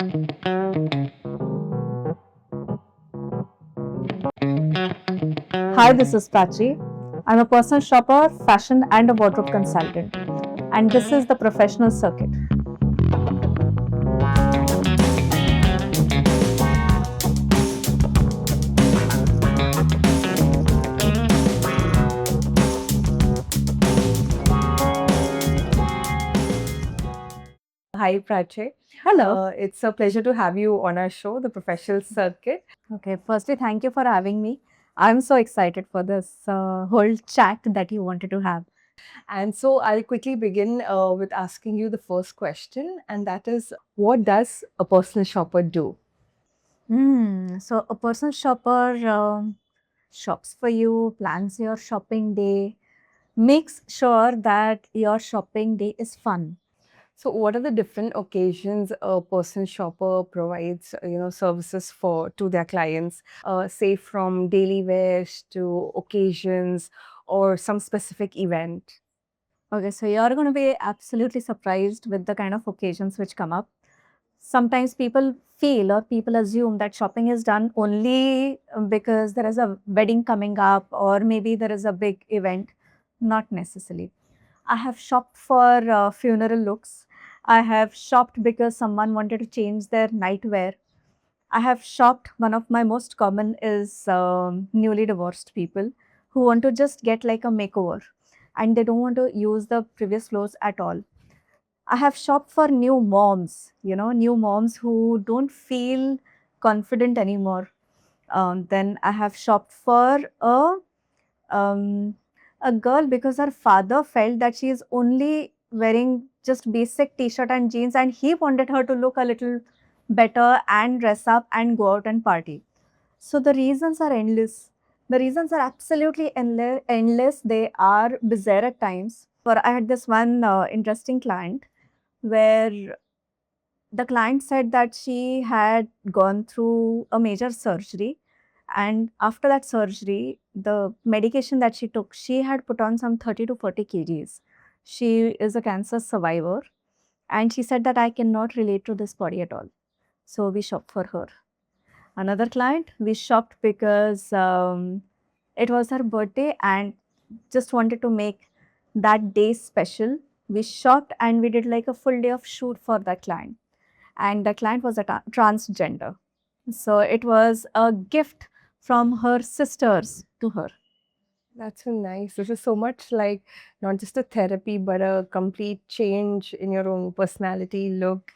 Hi, this is Prachi. I'm a personal shopper, fashion, and a wardrobe consultant. And this is the professional circuit. Hi, Prachi. Hello. It's a pleasure to have you on our show, The Professional Circuit. Okay, firstly, thank you for having me. I'm so excited for this whole chat that you wanted to have. And so I'll quickly begin with asking you the first question, and that is, what does a personal shopper do? So, a personal shopper shops for you, plans your shopping day, makes sure that your shopping day is fun. So, what are the different occasions a personal shopper provides, services for to their clients, say from daily wears to occasions or some specific event? Okay, so you're going to be absolutely surprised with the kind of occasions which come up. Sometimes people feel or people assume that shopping is done only because there is a wedding coming up or maybe there is a big event. Not necessarily. I have shopped for funeral looks. I have shopped because someone wanted to change their nightwear. I have shopped. One of my most common is newly divorced people who want to just get like a makeover and they don't want to use the previous clothes at all. I have shopped for new moms, new moms who don't feel confident anymore. Then I have shopped for um, a girl because her father felt that she is only wearing just basic t-shirt and jeans and he wanted her to look a little better and dress up and go out and party. So the reasons are endless. The reasons are absolutely endless. They are bizarre at times. For I had this one interesting client where the client said that she had gone through a major surgery, and after that surgery the medication that she took, she had put on some 30 to 40 kgs. She is a cancer survivor and she said that I cannot relate to this body at all, so we shopped for her. Another client, we shopped because it was her birthday and just wanted to make that day special. We shopped and we did like a full day of shoot for that client, and the client was a transgender. So it was a gift from her sisters to her. That's so nice. This is so much like not just a therapy, but a complete change in your own personality, look.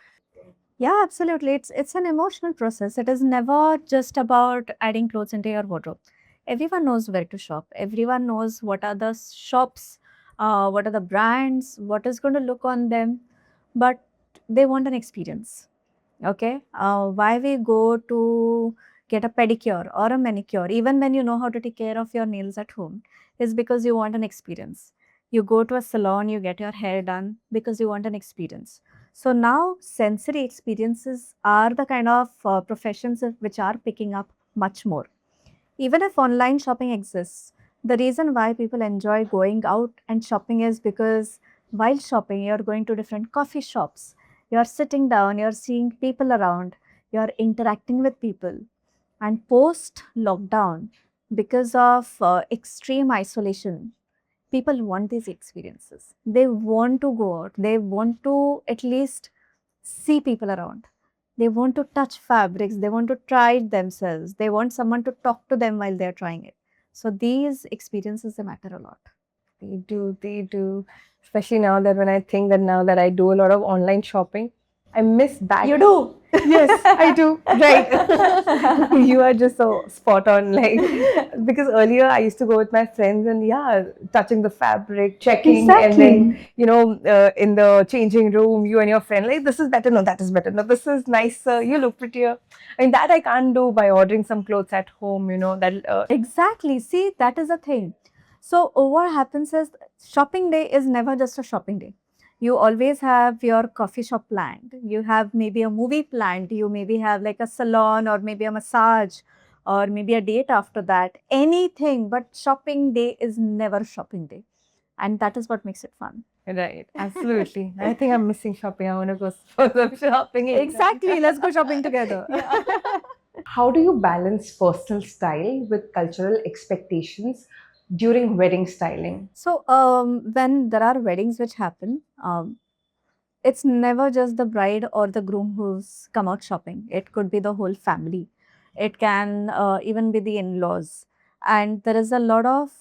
Yeah, absolutely. It's an emotional process. It is never just about adding clothes into your wardrobe. Everyone knows where to shop. Everyone knows what are the shops, what are the brands, what is going to look on them, but they want an experience. Okay, why we go to get a pedicure or a manicure, even when you know how to take care of your nails at home, is because you want an experience. You go to a salon, you get your hair done because you want an experience. So now sensory experiences are the kind of professions which are picking up much more. Even if online shopping exists, the reason why people enjoy going out and shopping is because while shopping, you're going to different coffee shops, you're sitting down, you're seeing people around, you're interacting with people. And post lockdown, because of extreme isolation, people want these experiences. They want to go out, they want to at least see people around. They want to touch fabrics, they want to try it themselves, they want someone to talk to them while they're trying it. So these experiences, they matter a lot. They do, they do. Especially now that when I think that now that I do a lot of online shopping, I miss that. You do. Yes, I do. Right. You are just so spot on. Like, because earlier I used to go with my friends and yeah, touching the fabric, checking, and then, Exactly. in the changing room, you and your friend, like, this is better. No, that is better. No, this is nicer. You look prettier. I mean, that I can't do by ordering some clothes at home, that Exactly. See, that is the thing. So, what happens is shopping day is never just a shopping day. You always have your coffee shop planned. You have maybe a movie planned. You maybe have like a salon or maybe a massage or maybe a date after that. Anything but shopping day is never shopping day. And that is what makes it fun. Right, absolutely. I think I'm missing shopping. I want to go for some shopping. Exactly. Let's go shopping together. Yeah. How do you balance personal style with cultural expectations during wedding styling? So, when there are weddings which happen, it's never just the bride or the groom who's come out shopping. It could be the whole family. It can even be the in-laws. And there is a lot of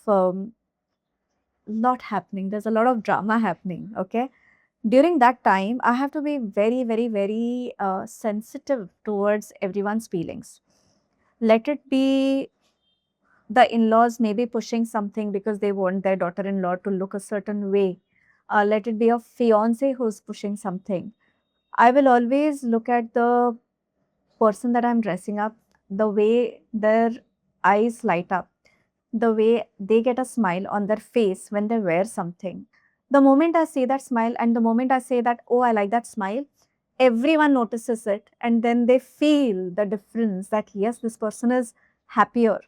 lot happening. There's a lot of drama happening. Okay. During that time, I have to be very, very, very sensitive towards everyone's feelings. Let it be the in-laws maybe pushing something because they want their daughter-in-law to look a certain way. Let it be a fiance who's pushing something. I will always look at the person that I'm dressing up, the way their eyes light up, the way they get a smile on their face when they wear something. The moment I see that smile and the moment I say that, oh, I like that smile, everyone notices it and then they feel the difference that yes, this person is happier.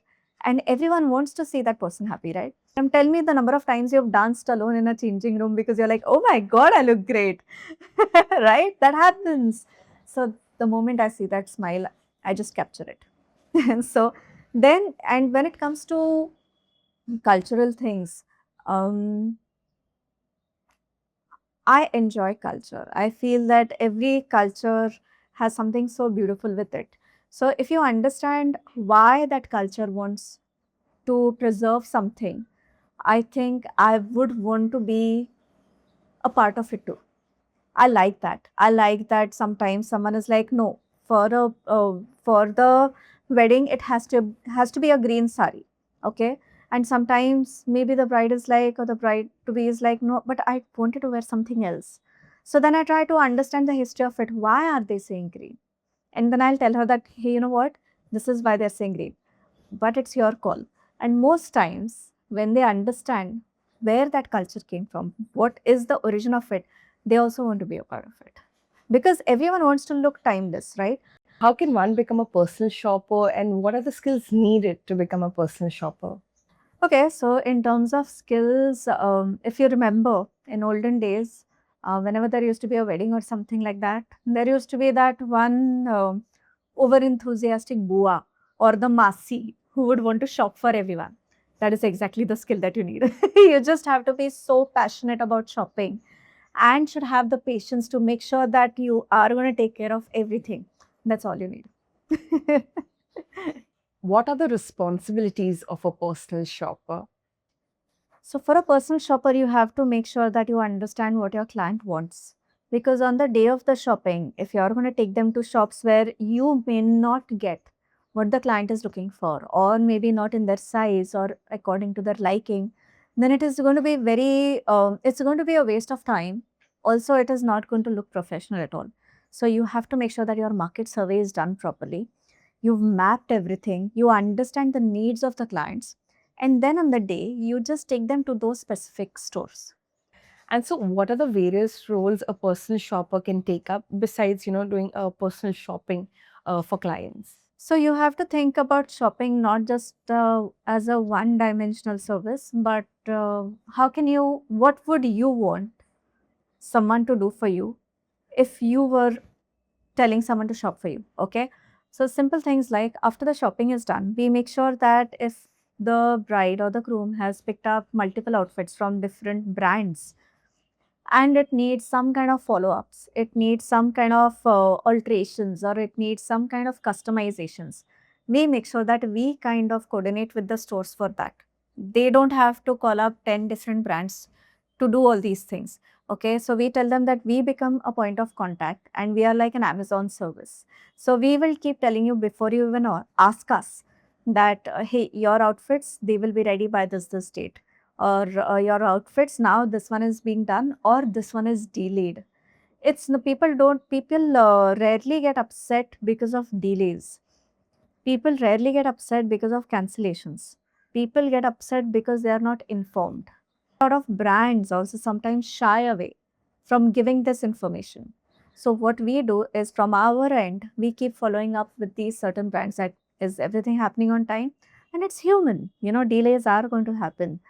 And everyone wants to see that person happy, right? Tell me the number of times you've danced alone in a changing room because you're like, oh my God, I look great. Right? That happens. So the moment I see that smile, I just capture it. And so then, and when it comes to cultural things, um, I enjoy culture. I feel that every culture has something so beautiful with it. So if you understand why that culture wants to preserve something, I think I would want to be a part of it too. I like that. I like that sometimes someone is like, no, for a for the wedding it has to be a green sari, okay. And sometimes maybe the bride is like, or the bride to be is like, no, but I wanted to wear something else. So then I try to understand the history of it. Why are they saying green? And then I'll tell her that, hey, you know what? This is why they're saying green, but it's your call. And most times, when they understand where that culture came from, what is the origin of it, they also want to be a part of it. Because everyone wants to look timeless, right? How can one become a personal shopper, and what are the skills needed to become a personal shopper? Okay, so in terms of skills, if you remember in olden days, whenever there used to be a wedding or something like that, there used to be that one over enthusiastic bua or the masi who would want to shop for everyone. That is exactly the skill that you need. You just have to be so passionate about shopping and should have the patience to make sure that you are going to take care of everything. That's all you need. What are the responsibilities of a personal shopper? So for a personal shopper, you have to make sure that you understand what your client wants. Because on the day of the shopping, if you're going to take them to shops where you may not get what the client is looking for, or maybe not in their size or according to their liking, then it is going to be it's going to be a waste of time. Also, it is not going to look professional at all. So you have to make sure that your market survey is done properly. You've mapped everything. You understand the needs of the clients, and then on the day you just take them to those specific stores. And so, what are the various roles a personal shopper can take up besides, doing a personal shopping for clients? So you have to think about shopping not just as a one dimensional service, but what would you want someone to do for you if you were telling someone to shop for you, okay? So simple things like after the shopping is done, we make sure that if the bride or the groom has picked up multiple outfits from different brands, and it needs some kind of follow-ups, it needs some kind of alterations, or it needs some kind of customizations, we make sure that we kind of coordinate with the stores for that. They don't have to call up 10 different brands to do all these things. Okay, so we tell them that we become a point of contact and we are like an Amazon service. So we will keep telling you before you even ask us that, hey, your outfits, they will be ready by this date, or your outfits now this one is being done or this one is delayed. It's the people rarely get upset because of delays. People rarely get upset because of cancellations. People get upset because they are not informed. A lot of brands also sometimes shy away from giving this information. So what we do is from our end, we keep following up with these certain brands that is everything happening on time, and it's human. Delays are going to happen.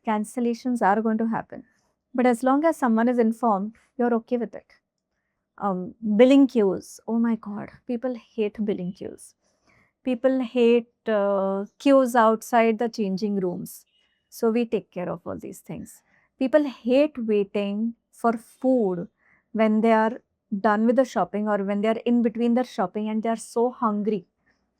Cancellations are going to happen. But as long as someone is informed, you're okay with it. Billing queues. Oh my God, people hate billing queues. People hate queues outside the changing rooms. So we take care of all these things. People hate waiting for food when they are done with the shopping or when they are in between their shopping and they are so hungry.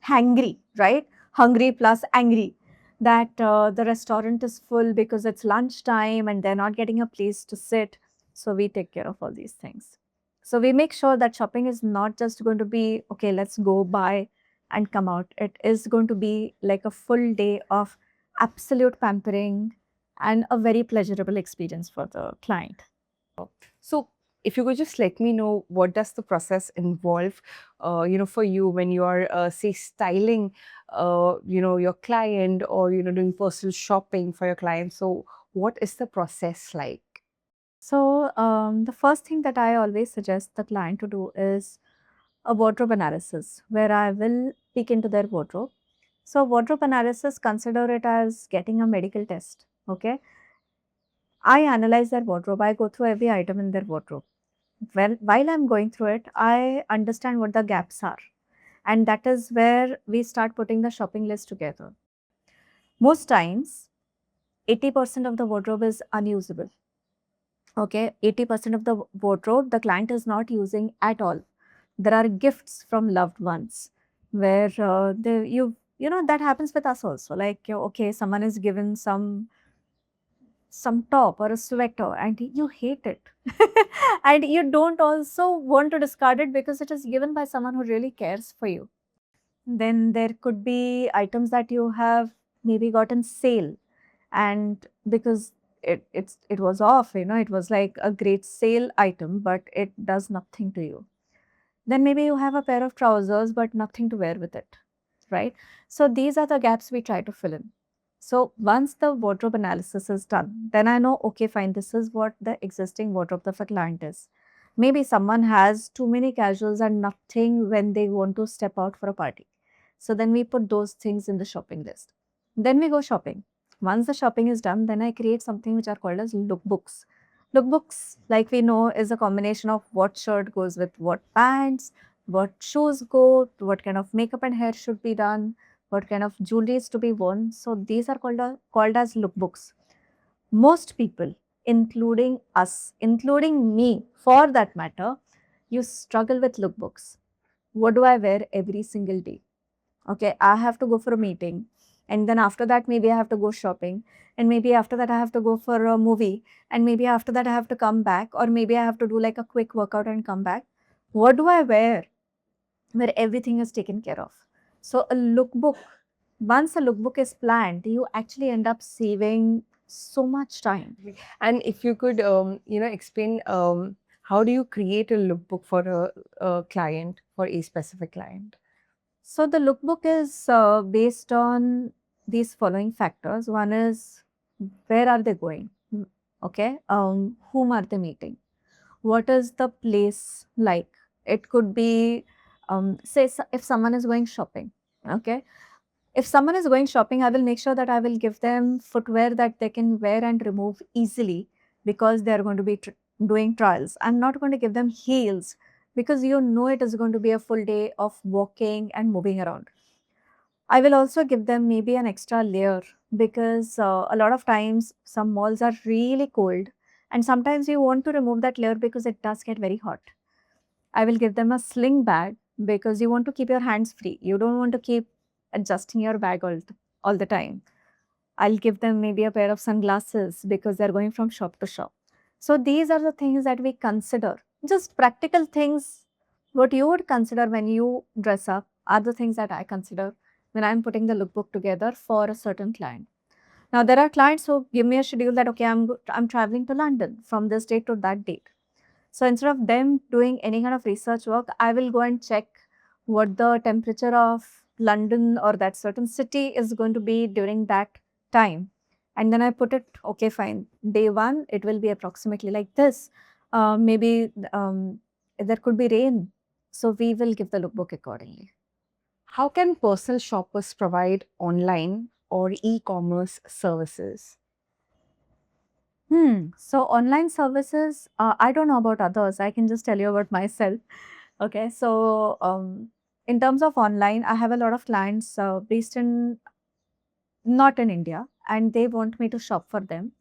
Hangry, right? Hungry plus angry that the restaurant is full because it's lunchtime and they're not getting a place to sit. So we take care of all these things. So we make sure that shopping is not just going to be, okay, let's go buy and come out. It is going to be like a full day of absolute pampering and a very pleasurable experience for the client. So if you could just let me know, what does the process involve, for you when you are, say, styling, your client, or, doing personal shopping for your client. So what is the process like? So the first thing that I always suggest the client to do is a wardrobe analysis where I will peek into their wardrobe. So wardrobe analysis, consider it as getting a medical test. Okay. I analyze their wardrobe. I go through every item in their wardrobe. Well, while I'm going through it, I understand what the gaps are. And that is where we start putting the shopping list together. Most times, 80% of the wardrobe is unusable. Okay, 80% of the wardrobe the client is not using at all. There are gifts from loved ones where that happens with us also. Like, okay, someone is given some top or a sweater and you hate it and you don't also want to discard it because it is given by someone who really cares for you. Then there could be items that you have maybe gotten sale, and because it was off, it was like a great sale item, but it does nothing to you. Then maybe you have a pair of trousers but nothing to wear with it, right? So these are the gaps we try to fill in. So once the wardrobe analysis is done, then I know, okay, fine, this is what the existing wardrobe of a client is. Maybe someone has too many casuals and nothing when they want to step out for a party. So then we put those things in the shopping list. Then we go shopping. Once the shopping is done, then I create something which are called as lookbooks. Lookbooks, like we know, is a combination of what shirt goes with what pants, what shoes go, what kind of makeup and hair should be done, what kind of jewelry is to be worn. So these are called as lookbooks. Most people, including us, including me for that matter, you struggle with lookbooks. What do I wear every single day? Okay, I have to go for a meeting, and then after that, maybe I have to go shopping, and maybe after that, I have to go for a movie, and maybe after that, I have to come back, or maybe I have to do like a quick workout and come back. What do I wear where everything is taken care of? So, a lookbook, once a lookbook is planned, you actually end up saving so much time. And if you could, explain, how do you create a lookbook for a client, for a specific client? So the lookbook is based on these following factors. One is where are they going? Okay, whom are they meeting? What is the place like? It could be, if someone is going shopping. Okay, if someone is going shopping, I will make sure that I will give them footwear that they can wear and remove easily because they are going to be doing trials. I'm not going to give them heels because it is going to be a full day of walking and moving around. I will also give them maybe an extra layer because a lot of times some malls are really cold and sometimes you want to remove that layer because it does get very hot. I will give them a sling bag because you want to keep your hands free. You don't want to keep adjusting your bag all the time. I'll give them maybe a pair of sunglasses because they're going from shop to shop. So these are the things that we consider. Just practical things, what you would consider when you dress up are the things that I consider when I'm putting the lookbook together for a certain client. Now there are clients who give me a schedule that okay, I'm traveling to London from this date to that date. So instead of them doing any kind of research work, I will go and check what the temperature of London or that certain city is going to be during that time. And then I put it, okay, fine. Day one, it will be approximately like this. Maybe there could be rain. So we will give the lookbook accordingly. How can personal shoppers provide online or e-commerce services? So online services, I don't know about others. I can just tell you about myself. Okay. So in terms of online, I have a lot of clients based in not in India, and they want me to shop for them,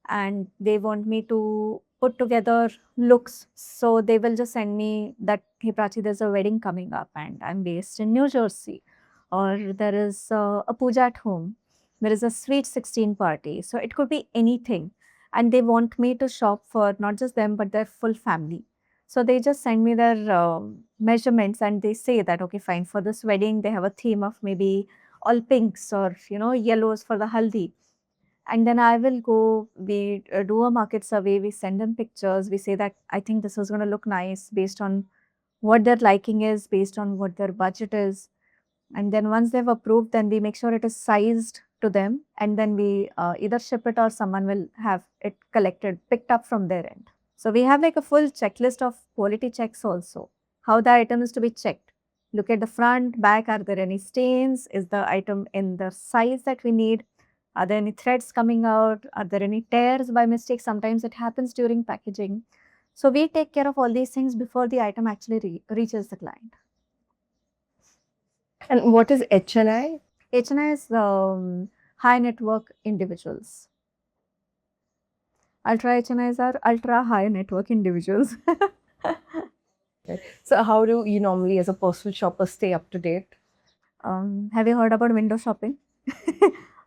and they want me to put together looks. So they will just send me that, hey Prachi, there's a wedding coming up, and I'm based in New Jersey, or there is a puja at home, there is a sweet 16 party. So it could be anything, and they want me to shop for not just them but their full family. So they just send me their measurements, and they say that okay, fine, for this wedding they have a theme of maybe all pinks or yellows for the haldi. And then I will go, we do a market survey, we send them pictures, we say that I think this is going to look nice based on what their liking is, based on what their budget is. And then once they've approved, then we make sure it is sized to them, and then we either ship it or someone will have it collected, picked up from their end. So we have like a full checklist of quality checks also, how the item is to be checked. Look at the front, back, are there any stains? Is the item in the size that we need? Are there any threads coming out? Are there any tears by mistake? Sometimes it happens during packaging. So we take care of all these things before the item actually reaches the client. And what is HNI? HNI is high network individuals. Ultra HNIs are ultra high network individuals. Right. So how do you normally, as a personal shopper, stay up to date? Have you heard about window shopping?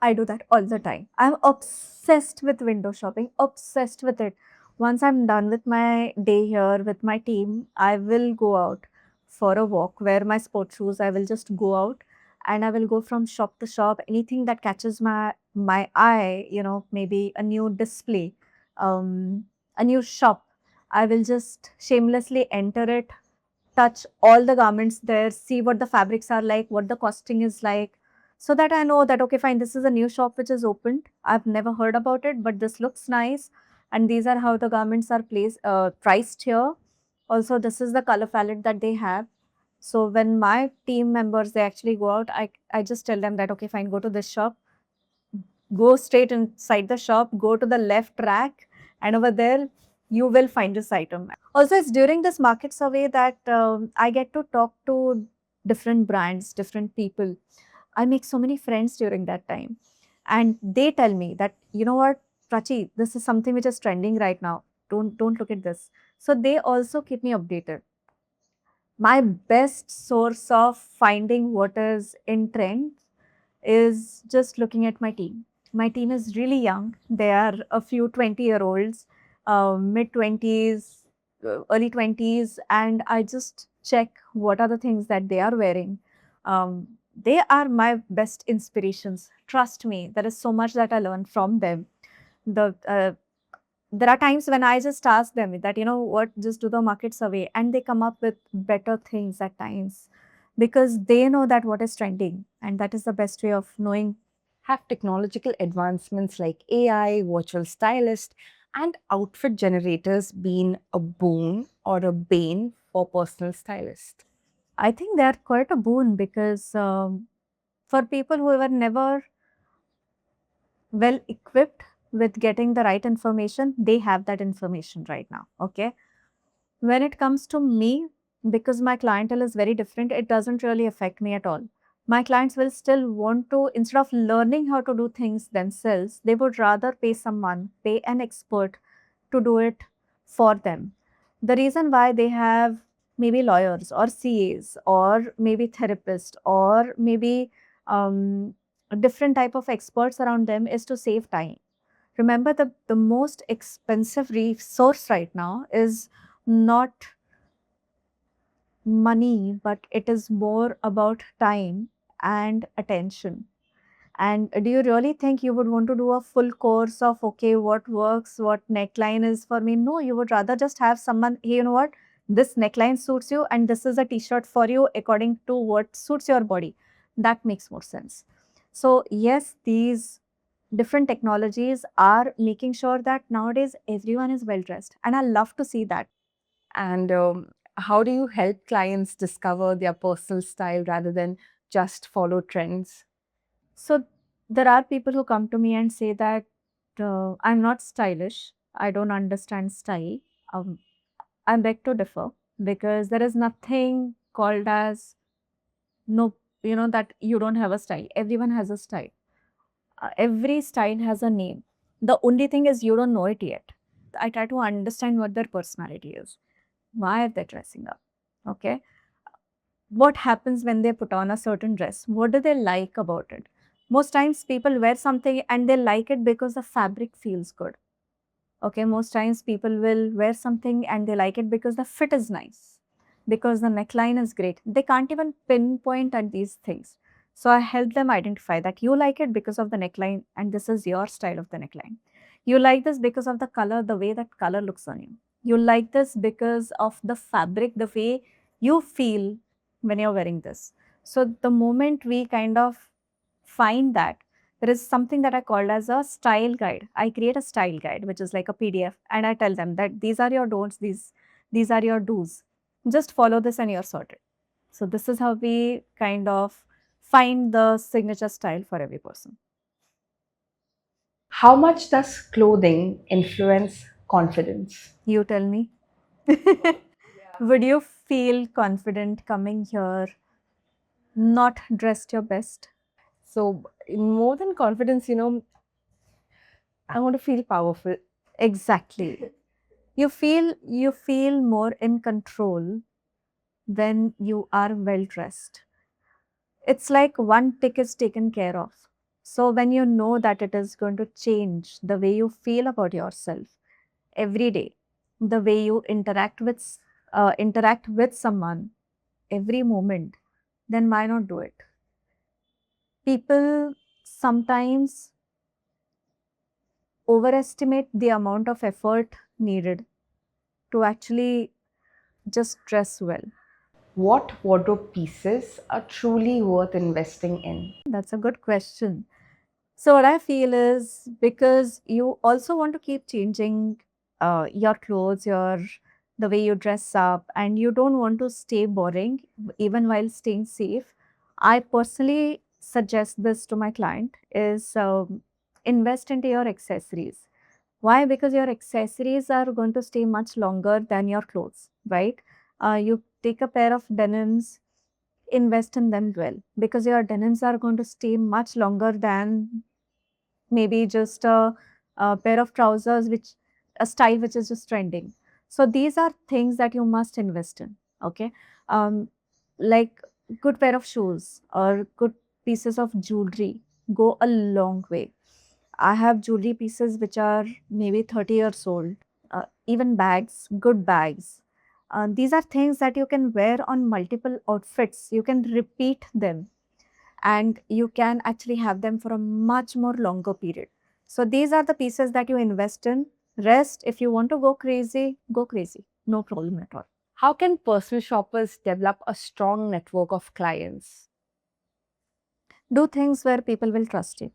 I do that all the time. I'm obsessed with window shopping, obsessed with it. Once I'm done with my day here with my team, I will go out for a walk, wear my sport shoes. I will just go out and I will go from shop to shop. Anything that catches my eye, maybe a new display, a new shop, I will just shamelessly enter it, touch all the garments there, see what the fabrics are like, what the costing is like, so that I know that, okay, fine, this is a new shop which is opened. I've never heard about it, but this looks nice. And these are how the garments are priced here. Also, this is the color palette that they have. So when my team members, they actually go out, I just tell them that, okay, fine, go to this shop, go straight inside the shop, go to the left rack, and over there, you will find this item. Also, it's during this market survey that I get to talk to different brands, different people. I make so many friends during that time. And they tell me that, you know what, Prachi, this is something which is trending right now. Don't look at this. So they also keep me updated. My best source of finding what is in trend is just looking at my team. My team is really young. They are a few 20-year-olds, mid 20s, early 20s, and I just check what are the things that they are wearing. They are my best inspirations. Trust me, there is so much that I learn from them. There are times when I just ask them that, you know what, just do the market survey, and they come up with better things at times because they know that what is trending, and that is the best way of knowing. Have technological advancements like AI, virtual stylist, and outfit generators been a boon or a bane for personal stylists? I think they are quite a boon because for people who were never well equipped with getting the right information, they have that information right now. Okay. When it comes to me, because my clientele is very different, it doesn't really affect me at all. My clients will still want to, instead of learning how to do things themselves, they would rather pay someone, pay an expert to do it for them. The reason why they have maybe lawyers or CAs or maybe therapists or maybe a different type of experts around them is to save time. Remember, the most expensive resource right now is not money, but it is more about time and attention. And do you really think you would want to do a full course of, okay, what works, what neckline is for me? No, you would rather just have someone, hey, you know what, this neckline suits you, and this is a t-shirt for you according to what suits your body. That makes more sense. So, yes, these different technologies are making sure that nowadays everyone is well dressed. And I love to see that. And how do you help clients discover their personal style rather than just follow trends? So there are people who come to me and say that I'm not stylish. I don't understand style. Um, I beg to differ because there is nothing called as no, that you don't have a style. Everyone has a style. Every style has a name. The only thing is you don't know it yet. I try to understand what their personality is. Why are they dressing up? Okay. What happens when they put on a certain dress? What do they like about it? Most times people wear something and they like it because the fabric feels good. Okay, most times people will wear something and they like it because the fit is nice, because the neckline is great. They can't even pinpoint at these things. So I help them identify that you like it because of the neckline and this is your style of the neckline. You like this because of the color, the way that color looks on you. You like this because of the fabric, the way you feel when you're wearing this. So the moment we kind of find that, there is something that I called as a style guide. I create a style guide, which is like a PDF, and I tell them that these are your don'ts, these are your do's. Just follow this and you're sorted. So this is how we kind of find the signature style for every person. How much does clothing influence confidence? You tell me. Would you feel confident coming here not dressed your best? So, more than confidence, I want to feel powerful. Exactly. You feel more in control when you are well dressed. It's like one tick is taken care of. So when you know that it is going to change the way you feel about yourself every day, the way you interact with someone every moment, then why not do it? People sometimes overestimate the amount of effort needed to actually just dress well. What wardrobe pieces are truly worth investing in? That's a good question. So what I feel is because you also want to keep changing your clothes, your the way you dress up, and you don't want to stay boring even while staying safe. I personally suggest this to my client is invest into your accessories. Why? Because your accessories are going to stay much longer than your clothes, right? You take a pair of denims, invest in them well because your denims are going to stay much longer than maybe just a pair of trousers, which a style which is just trending. So these are things that you must invest in. Okay, like good pair of shoes or good pieces of jewelry go a long way. I have jewelry pieces which are maybe 30 years old. Even bags, good bags. These are things that you can wear on multiple outfits. You can repeat them and you can actually have them for a much more longer period. So these are the pieces that you invest in. Rest, if you want to go crazy, go crazy. No problem at all. How can personal shoppers develop a strong network of clients? Do things where people will trust you.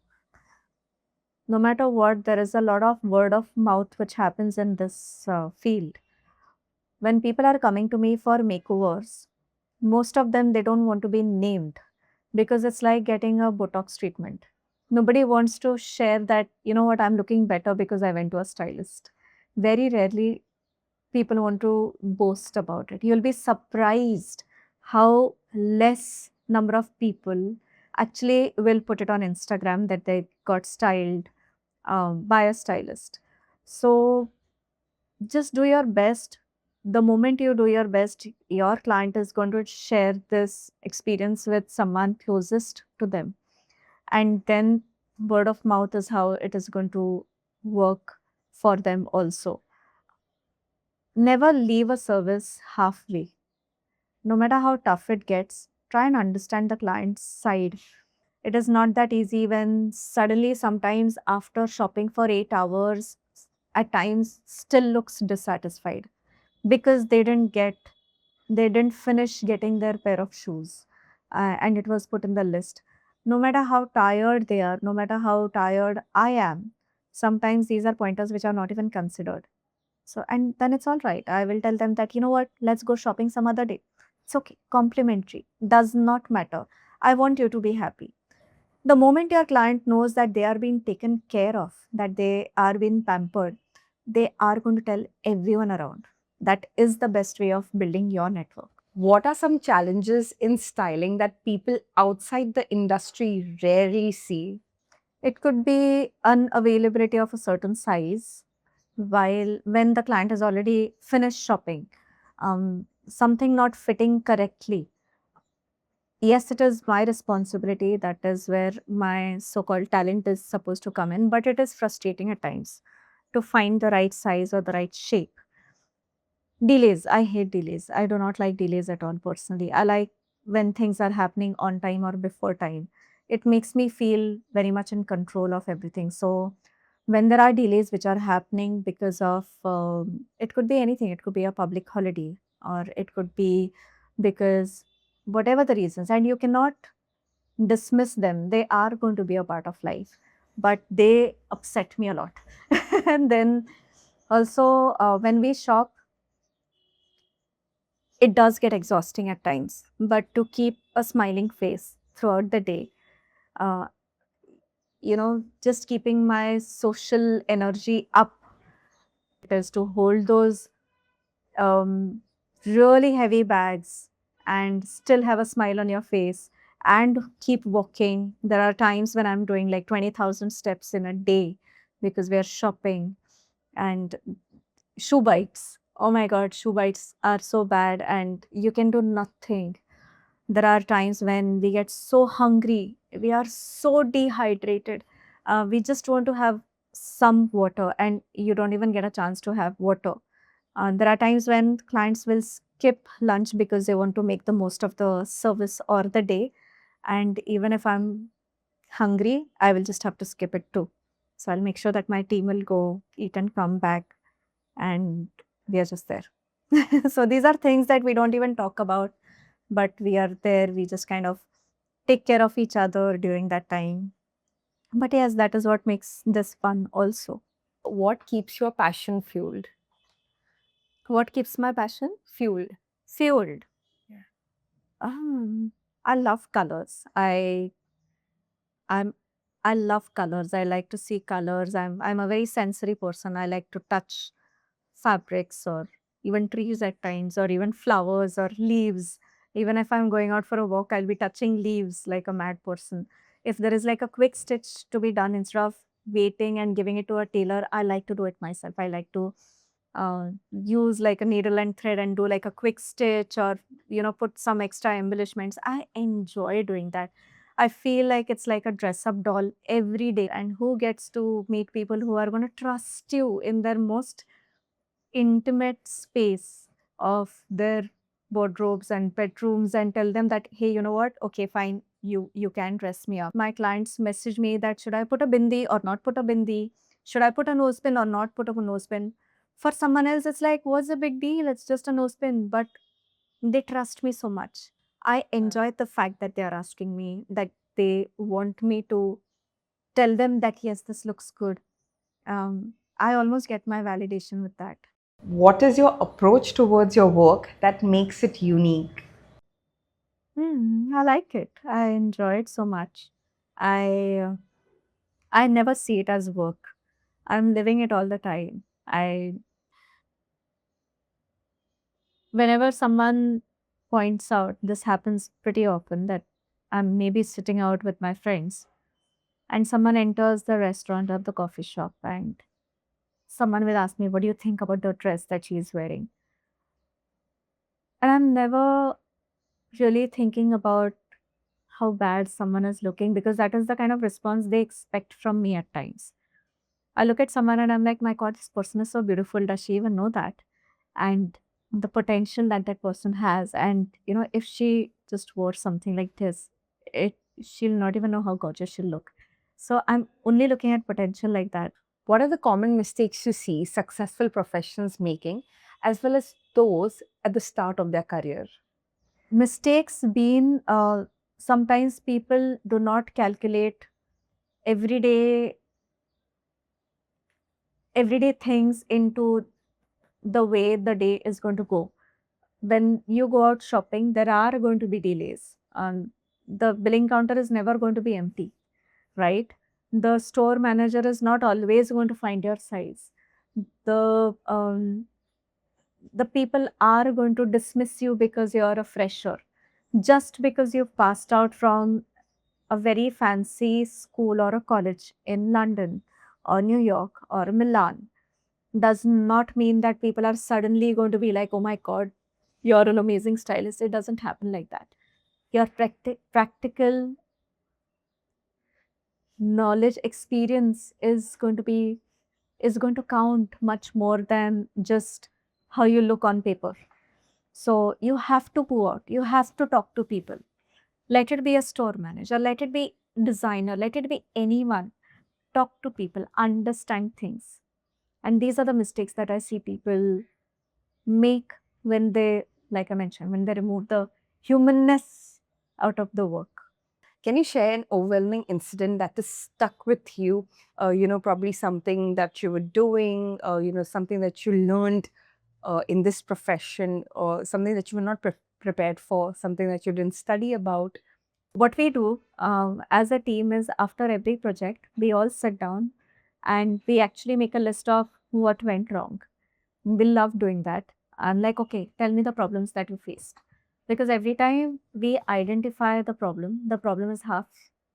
No matter what, there is a lot of word of mouth which happens in this field. When people are coming to me for makeovers, most of them they don't want to be named because it's like getting a Botox treatment. Nobody wants to share that, you know what, I'm looking better because I went to a stylist. Very rarely people want to boast about it. You'll be surprised how less number of people actually will put it on Instagram that they got styled by a stylist. So just do your best. The moment you do your best, your client is going to share this experience with someone closest to them. And then word of mouth is how it is going to work for them also. Never leave a service halfway. No matter how tough it gets, try and understand the client's side. It is not that easy when suddenly, sometimes after shopping for 8 hours, at times still looks dissatisfied because they didn't finish getting their pair of shoes and it was put in the list. No matter how tired they are, no matter how tired I am, sometimes these are pointers which are not even considered. So, and then it's all right. I will tell them that, you know what, let's go shopping some other day. It's okay. Complimentary. Does not matter. I want you to be happy. The moment your client knows that they are being taken care of, that they are being pampered, they are going to tell everyone around. That is the best way of building your network. What are some challenges in styling that people outside the industry rarely see? It could be unavailability of a certain size while when the client has already finished shopping, something not fitting correctly. Yes, it is my responsibility. That is where my so called talent is supposed to come in, but it is frustrating at times to find the right size or the right shape. Delays. I hate delays. I do not like delays at all personally. I like when things are happening on time or before time. It makes me feel very much in control of everything. So, when there are delays which are happening because of it could be anything, it could be a public holiday or it could be because whatever the reasons, and you cannot dismiss them, they are going to be a part of life, but they upset me a lot. And then also, when we shop, it does get exhausting at times, but to keep a smiling face throughout the day, uh, just keeping my social energy up, it is to hold those um, really heavy bags and still have a smile on your face and keep walking. There are times when I'm doing like 20,000 steps in a day because we are shopping. And shoe bites. Oh my God, shoe bites are so bad and you can do nothing. There are times when we get so hungry, we are so dehydrated. We just want to have some water, and you don't even get a chance to have water. There are times when clients will skip lunch because they want to make the most of the service or the day. And even if I'm hungry, I will just have to skip it too. So I'll make sure that my team will go eat and come back, and we are just there. So these are things that we don't even talk about, but we are there. We just kind of take care of each other during that time. But yes, that is what makes this fun also. What keeps your passion fueled? What keeps my passion Fueled. fueled? Yeah. I love colors. I'm I love colors. I like to see colors. I'm a very sensory person. I like to touch fabrics or even trees at times or even flowers or leaves. Even if I'm going out for a walk, I'll be touching leaves like a mad person. If there is like a quick stitch to be done instead of waiting and giving it to a tailor, I like to do it myself. I like to use like a needle and thread and do like a quick stitch or put some extra embellishments. I enjoy doing that. I feel like it's like a dress up doll every day. And who gets to meet people who are going to trust you in their most intimate space of their wardrobes and bedrooms and tell them that, hey, you know what, okay, fine, you can dress me up. My clients message me that should I put a bindi or not put a bindi, should I put a nose pin or not put a nose pin. For someone else it's like, what's the big deal, it's just a nose pin, but they trust me so much. I enjoy the fact that they are asking me, that they want me to tell them that yes, this looks good. I almost get my validation with that. What is your approach towards your work that makes it unique? I like it. I enjoy it so much. I I never see it as work. I'm living it all the time. I Whenever someone points out, this happens pretty often, that I'm maybe sitting out with my friends and someone enters the restaurant or the coffee shop and someone will ask me, what do you think about the dress that she is wearing? And I'm never really thinking about how bad someone is looking, because that is the kind of response they expect from me at times. I look at someone and I'm like, my God, this person is so beautiful. Does she even know that? And the potential that that person has. And, if she just wore something like this, she'll not even know how gorgeous she'll look. So I'm only looking at potential like that. What are the common mistakes you see successful professionals making, as well as those at the start of their career? Mistakes being, sometimes people do not calculate everyday everyday things into the way the day is going to go. When you go out shopping, there are going to be delays. The billing counter is never going to be empty. right? The store manager is not always going to find your size. The the people are going to dismiss you because you're a fresher, just because you've passed out from a very fancy school or a college in London or New York or Milan does not mean that people are suddenly going to be like, oh my God, you're an amazing stylist. It doesn't happen like that. Your practical knowledge, experience is going to count much more than just how you look on paper. So you have to go out, you have to talk to people. Let it be a store manager, let it be designer, let it be anyone. Talk to people, understand things. And these are the mistakes that I see people make when they, like I mentioned, when they remove the humanness out of the work. Can you share an overwhelming incident that is stuck with you? Probably something that you were doing, something that you learned in this profession, or something that you were not prepared for, something that you didn't study about. What we do as a team is after every project, we all sit down and we actually make a list of what went wrong. We love doing that. I'm like, okay, tell me the problems that you faced. Because every time we identify the problem is half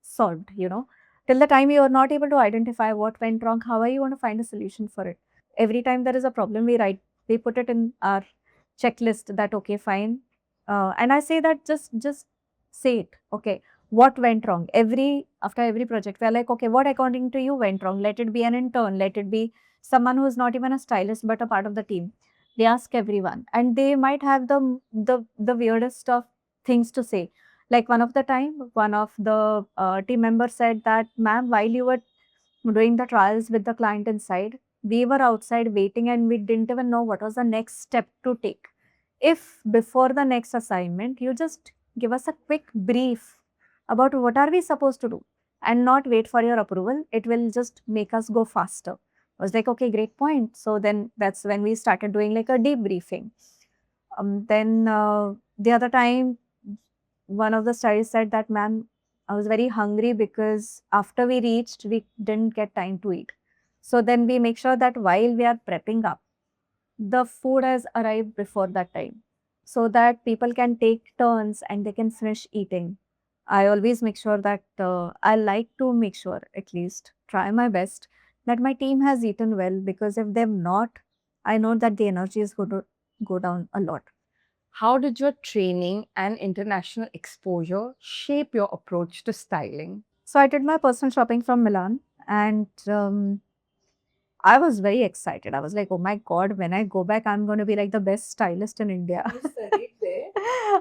solved, you know. Till the time you are not able to identify what went wrong, how are you going to find a solution for it? Every time there is a problem, we put it in our checklist that, okay, fine. And I say that just say it, okay, what went wrong? After every project, we're like, okay, what according to you went wrong? Let it be an intern, let it be someone who is not even a stylist but a part of the team. They ask everyone, and they might have the weirdest of things to say. Like one of the time, one of the team members said that, ma'am, while you were doing the trials with the client inside, we were outside waiting and we didn't even know what was the next step to take. If before the next assignment, you just give us a quick brief about what are we supposed to do and not wait for your approval, it will just make us go faster. I was like, okay, great point. So then that's when we started doing like a debriefing. Then the other time, one of the studies said that, ma'am, I was very hungry because after we reached, we didn't get time to eat. So then we make sure that while we are prepping up, the food has arrived before that time so that people can take turns and they can finish eating. I always make sure that I like to make sure, at least try my best, that my team has eaten well, because if they've not, I know that the energy is going to go down a lot. How did your training and international exposure shape your approach to styling? So I did my personal shopping from Milan, and I was very excited. I was like, oh my God, when I go back, I'm going to be like the best stylist in India. You studied there?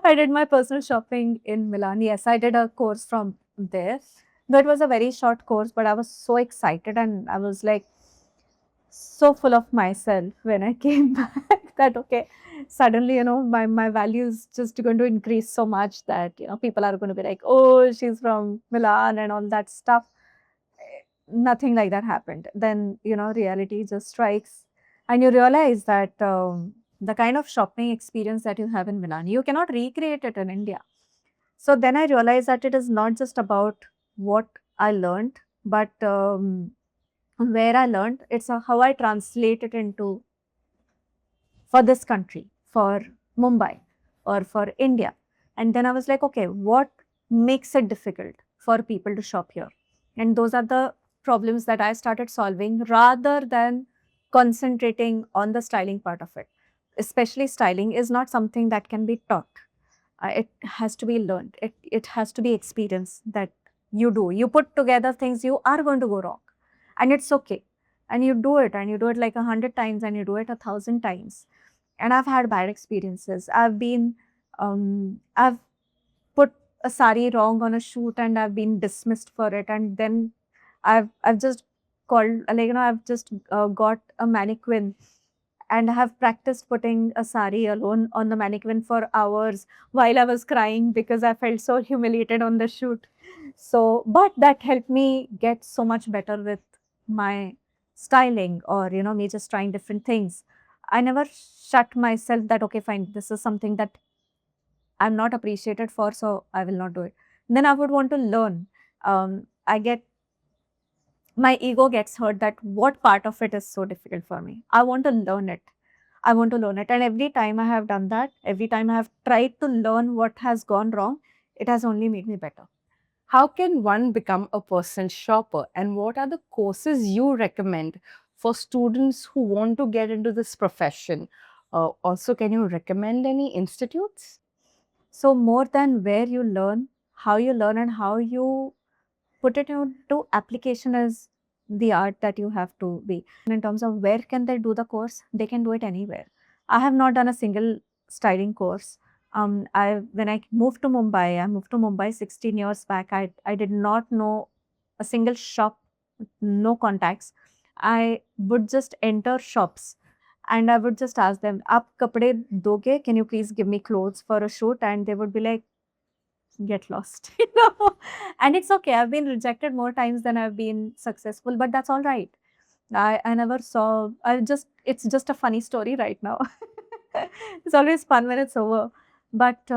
I did my personal shopping in Milan. Yes, I did a course from there. Though it was a very short course, but I was so excited and I was like so full of myself when I came back that, okay, suddenly, my value is just going to increase so much that, people are going to be like, oh, she's from Milan and all that stuff. Nothing like that happened. Then, reality just strikes and you realize that the kind of shopping experience that you have in Milan, you cannot recreate it in India. So then I realized that it is not just about what I learned, but where I learned, it's how I translate it into for this country, for Mumbai or for India. And then I was like, okay, what makes it difficult for people to shop here? And those are the problems that I started solving rather than concentrating on the styling part of it. Especially styling is not something that can be taught. It has to be learned. It has to be experience that you do. You put together things, you are going to go wrong. And it's okay. And you do it, and you do it like 100 times, and you do it 1,000 times. And I've had bad experiences. I've put a sari wrong on a shoot and I've been dismissed for it. And then I've just called, like, I've just got a mannequin and have practiced putting a sari alone on the mannequin for hours while I was crying because I felt so humiliated on the shoot. So, but that helped me get so much better with my styling, or, me just trying different things. I never shut myself that, okay, fine, this is something that I'm not appreciated for, so I will not do it. Then I would want to learn. I get my ego gets hurt that what part of it is so difficult for me. I want to learn it. I want to learn it. And every time I have done that, every time I have tried to learn what has gone wrong, it has only made me better. How can one become a personal shopper, and what are the courses you recommend for students who want to get into this profession? Also, can you recommend any institutes? So, more than where you learn, how you learn and how you put it into application is the art that you have to be. In terms of where can they do the course, they can do it anywhere. I have not done a single styling course. I when I moved to Mumbai, I moved to Mumbai 16 years back. I did not know a single shop, no contacts. I would just enter shops and I would just ask them, "Aap kapde doge? Can you please give me clothes for a shoot?" And they would be like, get lost, you know. And it's okay. I've been rejected more times than I've been successful, but that's all right. I never saw. I just it's just a funny story right now. It's always fun when it's over. But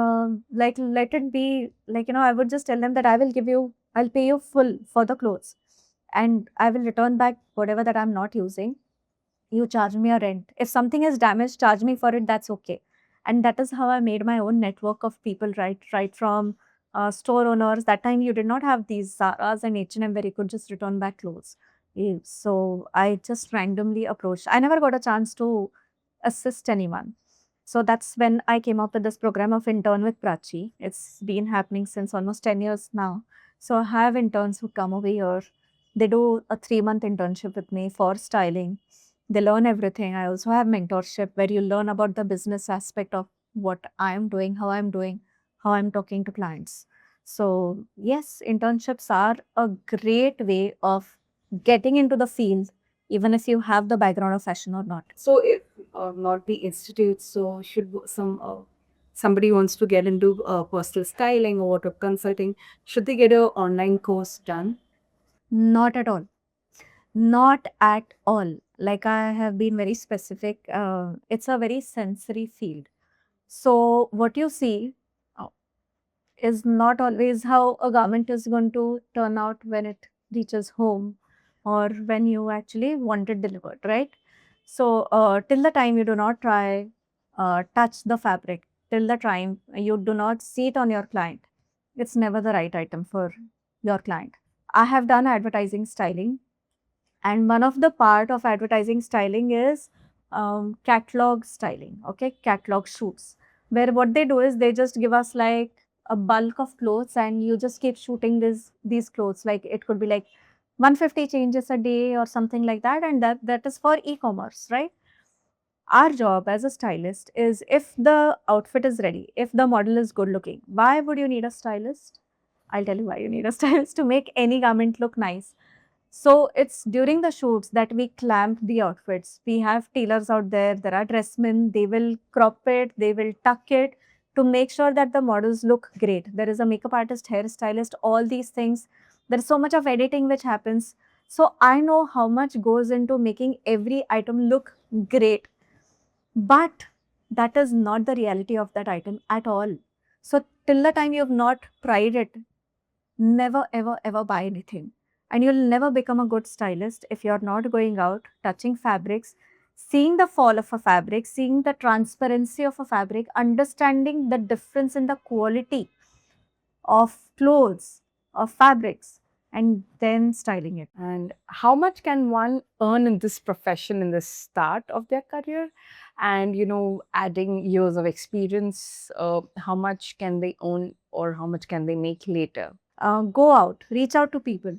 like let it be like I would just tell them that I'll pay you full for the clothes, and I will return back whatever that I'm not using. You charge me a rent. If something is damaged, charge me for it. That's okay. And that is how I made my own network of people. Right from store owners. That time you did not have these Zara's and H&M where you could just return back clothes. So I just randomly approached. I never got a chance to assist anyone. So that's when I came up with this program of intern with Prachi. It's been happening since almost 10 years now. So I have interns who come over here. They do a 3-month internship with me for styling. They learn everything. I also have mentorship where you learn about the business aspect of what I'm doing, how I'm talking to clients. So, yes, internships are a great way of getting into the field, even if you have the background of fashion or not. So, if not the institutes, so should somebody wants to get into personal styling or wardrobe consulting, should they get a online course done? Not at all. Not at all. Like I have been very specific. It's a very sensory field. So, what you see uh, is not always how a garment is going to turn out when it reaches home or when you actually want it delivered, right? So, till the time you do not try, touch the fabric, till the time you do not see it on your client, it's never the right item for your client. I have done advertising styling, and one of the part of advertising styling is catalog styling, okay, catalog shoots, where what they do is they just give us like a bulk of clothes and you just keep shooting these clothes. Like it could be like 150 changes a day or something like that, and that is for e-commerce, right? Our job as a stylist is if the outfit is ready, if the model is good looking, why would you need a stylist? I'll tell you why you need a stylist: to make any garment look nice. So it's during the shoots that we clamp the outfits. We have tailors out there, there are dressmen, they will crop it, they will tuck it to make sure that the models look great. There is a makeup artist, hairstylist, all these things. There is so much of editing which happens. So I know how much goes into making every item look great. But that is not the reality of that item at all. So till the time you have not tried it, never ever ever buy anything. And you'll never become a good stylist if you're not going out, touching fabrics, seeing the fall of a fabric, seeing the transparency of a fabric, understanding the difference in the quality of clothes, of fabrics, and then styling it. And how much can one earn in this profession in the start of their career? And, adding years of experience, how much can they earn or how much can they make later? Go out, reach out to people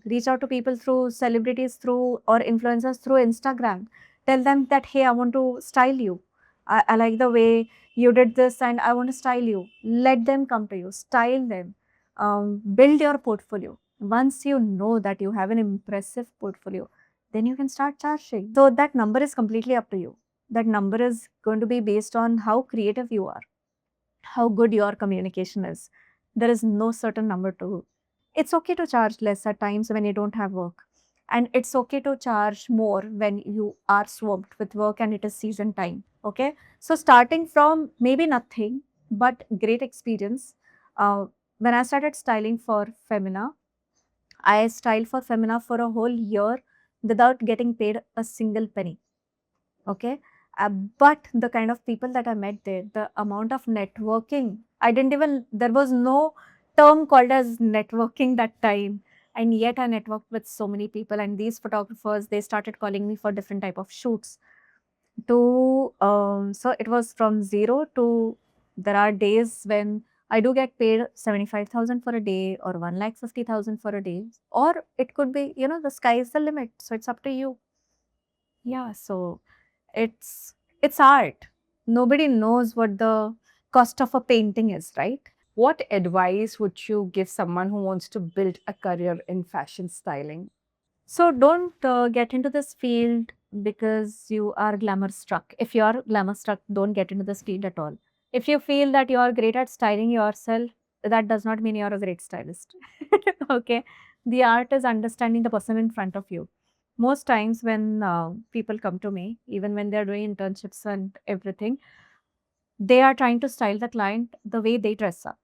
through celebrities, through or influencers through Instagram. Tell them that, hey, I want to style you. I like the way you did this and I want to style you. Let them come to you, style them, build your portfolio. Once you know that you have an impressive portfolio, then you can start charging. So that number is completely up to you. That number is going to be based on how creative you are, how good your communication is. There is no certain number to. It's okay to charge less at times when you don't have work. And it's okay to charge more when you are swamped with work and it is season time. Okay. So starting from maybe nothing, but great experience. Uh, when I started styling for Femina, I styled for Femina for a whole year without getting paid a single penny. Okay. But the kind of people that I met there, the amount of networking, there was no term called as networking that time. And yet I networked with so many people, and these photographers, they started calling me for different type of shoots. So it was from zero to, there are days when I do get paid 75,000 for a day or 1,50,000 for a day, or it could be, the sky is the limit. So it's up to you. Yeah. So it's it's art. Nobody knows what the cost of a painting is, right? What advice would you give someone who wants to build a career in fashion styling? So don't get into this field because you are glamour struck. If you are glamour struck, don't get into this field at all. If you feel that you are great at styling yourself, that does not mean you are a great stylist. Okay. The art is understanding the person in front of you. Most times when people come to me, even when they're doing internships and everything, they are trying to style the client the way they dress up.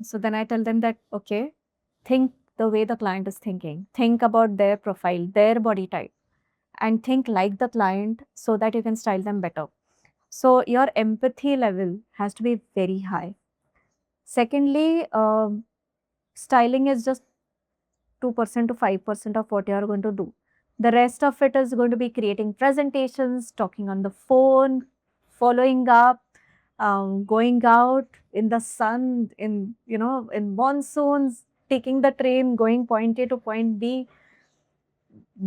So then I tell them that, okay, think the way the client is thinking. Think about their profile, their body type, and think like the client so that you can style them better. So your empathy level has to be very high. Secondly, styling is just 2% to 5% of what you are going to do. The rest of it is going to be creating presentations, talking on the phone, following up, going out in the sun, in monsoons, taking the train, going point A to point B,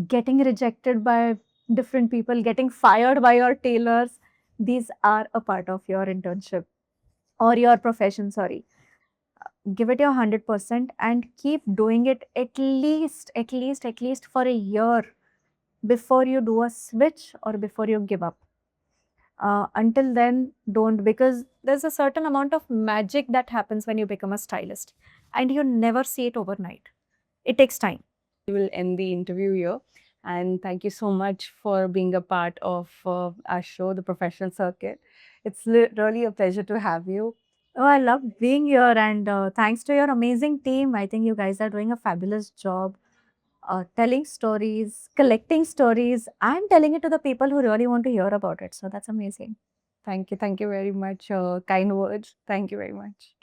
getting rejected by different people, getting fired by your tailors. These are a part of your internship or your profession, sorry. Give it your 100% and keep doing it at least for a year before you do a switch or before you give up. Until then, don't, because there's a certain amount of magic that happens when you become a stylist and you never see it overnight. It takes time. We will end the interview here. And thank you so much for being a part of our show, The Professional Circuit. It's really a pleasure to have you. Oh, I love being here, and thanks to your amazing team. I think you guys are doing a fabulous job telling stories, collecting stories, and telling it to the people who really want to hear about it. So that's amazing. Thank you. Thank you very much. Kind words. Thank you very much.